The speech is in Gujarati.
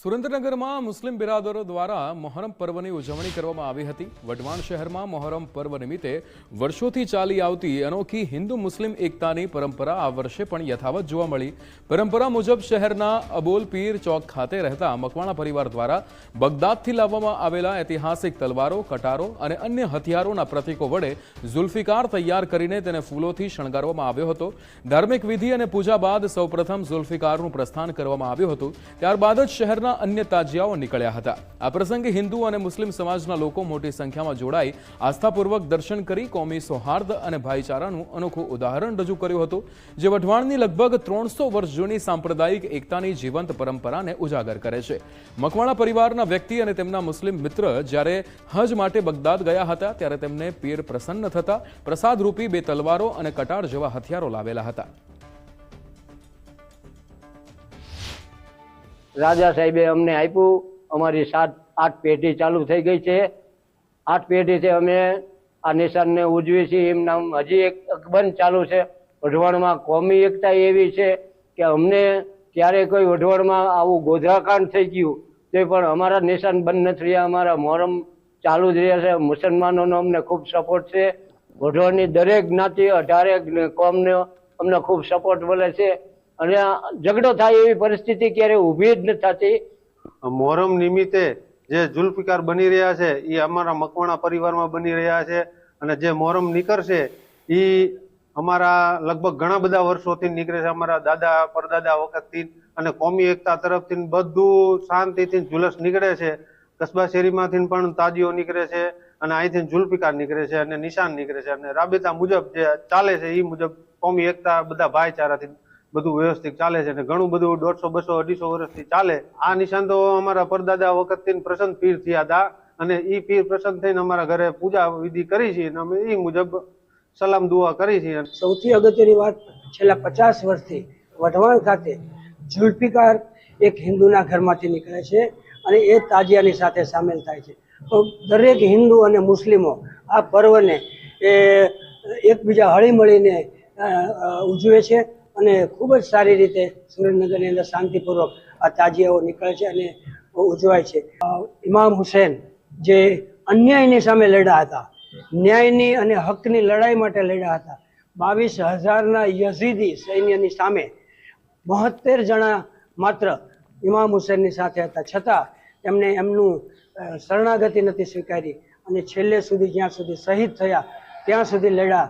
સુરેન્દ્રનગરમાં મુસ્લિમ બિરાદરો દ્વારા મોહરમ પર્વની ઉજવણી કરવામાં આવી હતી। વઢવાણ શહેરમાં મોહરમ પર્વ નિમિત્તે વર્ષોથી ચાલી આવતી અનોખી હિન્દુ મુસ્લિમ એકતાની પરંપરા આ વર્ષે પણ યથાવત જોવા મળી। પરંપરા મુજબ શહેરના અબોલ પીર ચોક ખાતે રહેતા મકવાણા પરિવાર દ્વારા બગદાદથી લાવવામાં આવેલા ઐતિહાસિક તલવારો, કટારો અને અન્ય હથિયારોના પ્રતીકો વડે ઝુલ્ફિકાર તૈયાર કરીને તેને ફૂલોથી શણગારવામાં આવ્યો હતો। ધાર્મિક વિધિ અને પૂજા બાદ સૌપ્રથમ ઝુલ્ફિકારનું પ્રસ્થાન કરવામાં આવ્યું હતું। ત્યારબાદ જ શહેરના अन्य ताजियाओ निकळ्या हता। आ प्रसंगे हिंदू और मुस्लिम समाजना लोको मोटी संख्या में जोड़ाई आस्थापूर्वक दर्शन करी कौमी सौहार्द और भाईचारानुं अनोखुं उदाहरण रजू कर्युं हतुं, जे वढवाणनी लगभग 300 वर्ष जूनी सांप्रदायिक एकतानी जीवंत परंपराने उजागर करे छे। मकवाणा परिवारना व्यक्ति और तेमना मुस्लिम मित्र ज्यारे हज माटे बगदाद गया हता त्यारे तेमने पीर प्रसन्न थता प्रसाद रूपी 2 तलवारो और कटार जेवा हथियारो लावेला हता। राजा साहेबे अमने आप्યું। અમારી 7-8 પેઢી ચાલુ થઈ ગઈ છે। 8 પેઢીથી અમે આ નિશાનને ઉજવીએ છીએ। એમ નામ હજી એક અકબંધ ચાલુ છે। વઢવાણમાં કોમી એકતા એવી છે કે અમને ક્યારે કોઈ વઢવાણમાં આવું ગોધરાકાંડ થઈ ગયું તો પણ અમારા નિશાન બંધ નથી રહ્યા। અમારા મોહરમ ચાલુ જ રહ્યા છે। મુસલમાનોનો અમને ખૂબ સપોર્ટ છે। વઢવાણની દરેક જ્ઞાતિ 18 કોમને અમને ખૂબ સપોર્ટ મળે છે અને ઝઘડો થાય એવી પરિસ્થિતિ ક્યારે ઊભી જ નથી થતી। મોહરમ નિમિત્તે જે ઝુલ્ફિકાર બની રહ્યા છે એ અમારા મકવાણા પરિવારમાં બની રહ્યા છે અને જે મોહરમ નીકળશે એ અમારા લગભગ ઘણા બધા વર્ષોથી નીકળે છે। અમારા દાદા પરદાદા વખતથી અને કોમી એકતા તરફથી બધું શાંતિથી ઝુલસ નીકળે છે। કસ્બા શેરીમાંથી પણ તાજીઓ નીકળે છે અને અહીંથી ઝુલ્ફિકાર નીકળે છે અને નિશાન નીકળે છે અને રાબેતા મુજબ જે ચાલે છે એ મુજબ કોમી એકતા બધા ભાઈચારાથી બધું વ્યવસ્થિત ચાલે છે અને ઘણું બધું 150, 200, 250 વર્ષથી ચાલે। આ નિશાન તો અમારા પરદાદા વખતથી પ્રસન્ન પીર થયા હતા અને એ પીર પ્રસન્ન થઈને અમારા ઘરે પૂજા વિધિ કરી છે અને અમે એ મુજબ સલામ દુઆ કરી છે। સૌથી અગત્યની વાત છેલ્લા 50 વર્ષથી વઢવાણ ખાતે ઝુલ્ફિકાર એક હિન્દુના ઘરમાંથી નીકળે છે અને એ તાજિયાની સાથે સામેલ થાય છે। તો દરેક હિન્દુ અને મુસ્લિમો આ પર્વને એકબીજા હળી મળીને ઉજવે છે અને ખૂબ જ સારી રીતે સુરેન્દ્રનગરની અંદર શાંતિપૂર્વક આ તાજિયાઓ નીકળે છે અને ઉજવાય છે। ઇમામ હુસૈન જે અન્યાયની સામે લડ્યા હતા, ન્યાયની અને હકની લડાઈ માટે લડ્યા હતા। 22,000ના યઝીદી સૈન્યની સામે 72 જણા માત્ર ઇમામ હુસૈનની સાથે હતા, છતાં એમને એમનું શરણાગતિ નથી સ્વીકારી અને છેલ્લે સુધી જ્યાં સુધી શહીદ થયા ત્યાં સુધી લડ્યા।